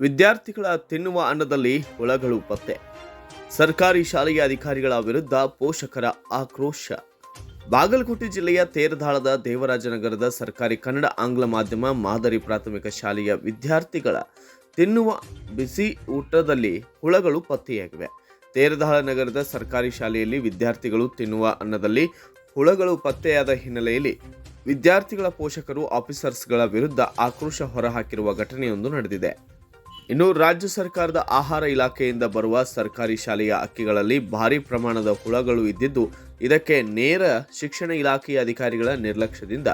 ವಿದ್ಯಾರ್ಥಿಗಳ ತಿನ್ನುವ ಅನ್ನದಲ್ಲಿ ಹುಳಗಳು ಪತ್ತೆ. ಸರ್ಕಾರಿ ಶಾಲೆಯ ಅಧಿಕಾರಿಗಳ ವಿರುದ್ಧ ಪೋಷಕರ ಆಕ್ರೋಶ. ಬಾಗಲಕೋಟೆ ಜಿಲ್ಲೆಯ ತೇರದಾಳದ ದೇವರಾಜನಗರದ ಸರ್ಕಾರಿ ಕನ್ನಡ ಆಂಗ್ಲ ಮಾಧ್ಯಮ ಮಾದರಿ ಪ್ರಾಥಮಿಕ ಶಾಲೆಯ ವಿದ್ಯಾರ್ಥಿಗಳ ತಿನ್ನುವ ಬಿಸಿ ಊಟದಲ್ಲಿ ಹುಳಗಳು ಪತ್ತೆಯಾಗಿವೆ. ತೇರದಾಳ ನಗರದ ಸರ್ಕಾರಿ ಶಾಲೆಯಲ್ಲಿ ವಿದ್ಯಾರ್ಥಿಗಳು ತಿನ್ನುವ ಅನ್ನದಲ್ಲಿ ಹುಳಗಳು ಪತ್ತೆಯಾದ ಹಿನ್ನೆಲೆಯಲ್ಲಿ ವಿದ್ಯಾರ್ಥಿಗಳ ಪೋಷಕರು ಆಫೀಸರ್ಸ್ಗಳ ವಿರುದ್ಧ ಆಕ್ರೋಶ ಹೊರಹಾಕಿರುವ ಘಟನೆಯೊಂದು ನಡೆದಿದೆ. ಇನ್ನು ರಾಜ್ಯ ಸರ್ಕಾರದ ಆಹಾರ ಇಲಾಖೆಯಿಂದ ಬರುವ ಸರ್ಕಾರಿ ಶಾಲೆಯ ಅಕ್ಕಿಗಳಲ್ಲಿ ಭಾರೀ ಪ್ರಮಾಣದ ಹುಳಗಳು ಇದ್ದಿದ್ದು, ಇದಕ್ಕೆ ನೇರ ಶಿಕ್ಷಣ ಇಲಾಖೆಯ ಅಧಿಕಾರಿಗಳ ನಿರ್ಲಕ್ಷ್ಯದಿಂದ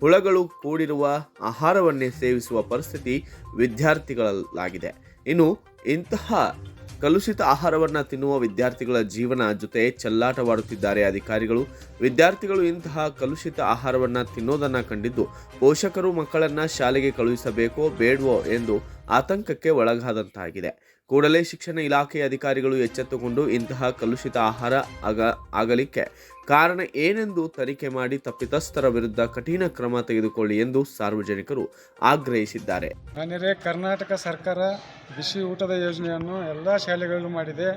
ಹುಳಗಳು ಕೂಡಿರುವ ಆಹಾರವನ್ನೇ ಸೇವಿಸುವ ಪರಿಸ್ಥಿತಿ ವಿದ್ಯಾರ್ಥಿಗಳಲ್ಲಾಗಿದೆ. ಇನ್ನು ಇಂತಹ ಕಲುಷಿತ ಆಹಾರವನ್ನು ತಿನ್ನುವ ವಿದ್ಯಾರ್ಥಿಗಳ ಜೀವನ ಜೊತೆ ಚೆಲ್ಲಾಟವಾಡುತ್ತಿದ್ದಾರೆ ಅಧಿಕಾರಿಗಳು. ವಿದ್ಯಾರ್ಥಿಗಳು ಇಂತಹ ಕಲುಷಿತ ಆಹಾರವನ್ನು ತಿನ್ನೋದನ್ನು ಕಂಡಿದ್ದು ಪೋಷಕರು ಮಕ್ಕಳನ್ನು ಶಾಲೆಗೆ ಕಳುಹಿಸಬೇಕೋ ಬೇಡವೋ ಎಂದು ಆತಂಕಕ್ಕೆ ಒಳಗಾದಂತಾಗಿದೆ. ಕೂಡಲೇ ಶಿಕ್ಷಣ ಇಲಾಖೆಯ ಅಧಿಕಾರಿಗಳು ಎಚ್ಚೆತ್ತುಕೊಂಡು ಇಂತಹ ಕಲುಷಿತ ಆಹಾರ ಆಗಲಿಕ್ಕೆ ಕಾರಣ ಏನೆಂದು ತನಿಖೆ ಮಾಡಿ ತಪ್ಪಿತಸ್ಥರ ವಿರುದ್ಧ ಕಠಿಣ ಕ್ರಮ ತೆಗೆದುಕೊಳ್ಳಿ ಎಂದು ಸಾರ್ವಜನಿಕರು ಆಗ್ರಹಿಸಿದ್ದಾರೆ. ಕರ್ನಾಟಕ ಸರ್ಕಾರ ಬಿಸಿ ಊಟದ ಯೋಜನೆಯನ್ನು ಎಲ್ಲ ಶಾಲೆಗಳಲ್ಲೂ ಮಾಡಿದೆ.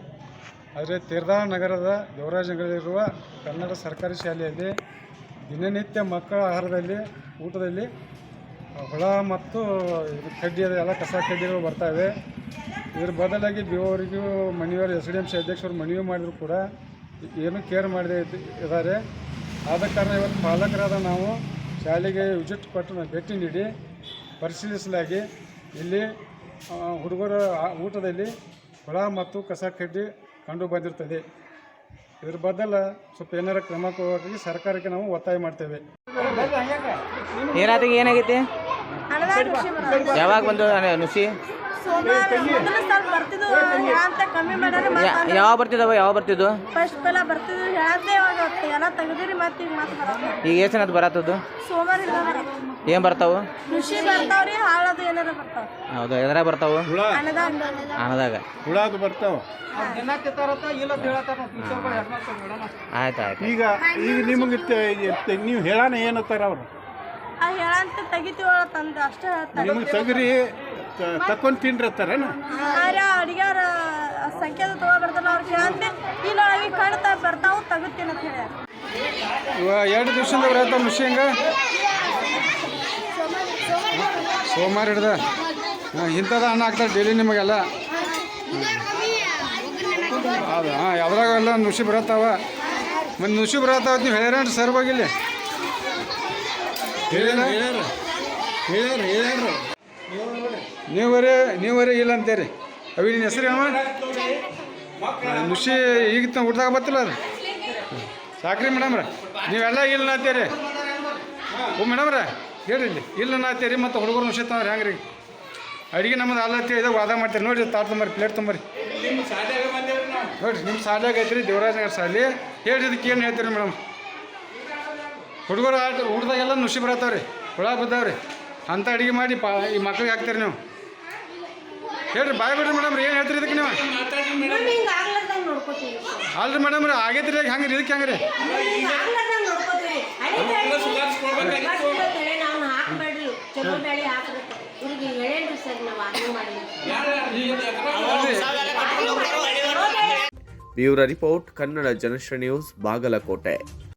ಆದರೆ ತೇರದಾಳ ನಗರದ ದೇವರಾಜನಗರದಲ್ಲಿರುವ ಕನ್ನಡ ಸರ್ಕಾರಿ ಶಾಲೆಯಲ್ಲಿ ದಿನನಿತ್ಯ ಮಕ್ಕಳ ಆಹಾರದಲ್ಲಿ ಊಟದಲ್ಲಿ ಹುಳ ಮತ್ತು ಕಡ್ಡಿ ಎಲ್ಲ ಕಸ ಕಡ್ಡಿಗಳು ಬರ್ತವೆ. ಇದರ ಬದಲಾಗಿ ಬಿಒವರಿಗೂ ಮನೆಯವರು SDMC ಅಧ್ಯಕ್ಷರು ಮನವಿ ಮಾಡಿದ್ರು ಕೂಡ ಏನೂ ಕೇರ್ ಮಾಡದೇ ಇದ್ದಾರೆ. ಆದ ಕಾರಣ ಇವತ್ತು ಪಾಲಕರಾದ ನಾವು ಶಾಲೆಗೆ ವಿಸಿಟ್ ಕೊಟ್ಟು ಭೇಟಿ ನೀಡಿ ಪರಿಶೀಲಿಸಲಾಗಿ ಇಲ್ಲಿ ಹುಡುಗರ ಊಟದಲ್ಲಿ ಹುಳ ಮತ್ತು ಕಸ ಕಡ್ಡಿ ಕಂಡು ಬಂದಿರ್ತದೆ. ಇದ್ರ ಬದಲ ಸ್ವಲ್ಪ ಏನಾರ ಕ್ರಮ ಕೊಡೋಕೆ ಸರ್ಕಾರಕ್ಕೆ ನಾವು ಒತ್ತಾಯ ಮಾಡ್ತೇವೆ. ಏನಾಗೈತಿ? ಯಾವಾಗ ಬಂದು ನುಸಿ ಯಾವ ಬರ್ತಿದ್ದವ? ಯಾವ ಬರ್ತಿದ್ದು? ಈಗ ಎಷ್ಟು ಅದು ಬರತ್ತದು? ಏನ್ ಬರ್ತಾವ? ಹೌದಾ, ಎದ್ರಾಗ ಬರ್ತಾವ? ಅನ್ನದಾಗ ಬರ್ತಾವ. ಆಯ್ತು ಆಯ್ತು. ಈಗ ನಿಮಗೆ ನೀವು ಹೇಳೋಣ ಏನತ್ತಾರ ಅವ್ರು? ನಿಮಗೆ ತಗರಿ ತಕೊಂಡ್ ತಿನ್ರತ್ತಾರ ಅಡಿಗಾರ ಸಂಖ್ಯೆ ತಗೋಬರ್ತಾರ ಅವ್ರಿಗೆ ಹೇಳಂತೆ ಇಲ್ಲ ಕಣ್ತಾ ಬರ್ತಾವ ತಗೋತೀನಿ ಅಂತ ಹೇಳಿ. 2 ದಿವಸದಿಂದ ಬರತ್ತ ನುಸಿ ಹಂಗ ಸೋಮವಾರ ಹಿಡ್ದ ಇಂಥದ ಹಣ್ಣು ಹಾಕ್ತಾರೆ ಡೈಲಿ ನಿಮಗೆಲ್ಲ. ಅದು ಯಾವ್ದಾಗೆಲ್ಲ ನುಸಿ ಬರತ್ತಾವ. ಮತ್ತು ನುಸಿ ಬರತ್ತಾವ ನೀವು ಹೇಳ್ಯಾರ ಸರ್ ಹೋಗಿಲ್ಲ? ನೀವರೇ ಇಲ್ಲ ಅಂತೀರಿ. ಅವಿ ನಿನ್ನ ಹೆಸರು ಏನವ? ನುಸಿ ಈಗ ಊಟದಾಗ ಬತ್ತಿಲ್ಲ ಅದು ಸಾಕ್ರಿ ಮೇಡಮ್ರ. ನೀವೆಲ್ಲ ಇಲ್ಲ ಅಂತೀರಿ. ಓ ಮೇಡಮ್ರ ಹೇಳ್ರಿ ಇಲ್ಲ ಅಂತೀರಿ. ಮತ್ತು ಹುಡುಗರು ನುಸಿ ತಾವ್ರಿ ಹೆಂಗ್ರಿ? ಅಡುಗೆ ನಮ್ಮದು ಅಲ್ಲತ್ತಿ ಇದಾಗ ವಾದ ಮಾಡ್ತೀರಿ. ನೋಡಿರಿ ತಾಟ್ ತೊಂಬರಿ, ಪ್ಲೇಟ್ ತೊಂಬರಿ. ನೋಡಿರಿ ನಿಮ್ಮ ಶಾಲೆಯಾಗ ಐತ್ರಿ ದೇವರಾಜನಗರ ಶಾಲೆ. ಹೇಳ್ರಿ ಇದಕ್ಕೆ ಏನು ಹೇಳ್ತೀರಿ ಮೇಡಮ್? ಹುಡುಗರು ಊಟದಾಗೆಲ್ಲ ನುಸಿ ಬರತ್ತಾವ್ರಿ, ಹುಳ ಬಿದ್ದಾವ್ರಿ. ಅಂಥ ಅಡುಗೆ ಮಾಡಿ ಈ ಮಕ್ಳಿಗೆ ಹಾಕ್ತೀರಿ ನೀವು. ಹೇಳ್ರಿ ಬಾಯ್ ಬಿಡ್ರಿ ಮೇಡಮ್ ರೀ. ಏನು ಹೇಳ್ತೀರಿ ಇದಕ್ಕೆ ನೀವು? ಅಲ್ರಿ ಮೇಡಮ್ ರೀ ಆಗೈತ್ರಿ ಹೆಂಗೆ ಇದಕ್ಕೆ ಹೆಂಗೆ ರೀ? Bureau report, Kannada Janasri news, Bagalkot.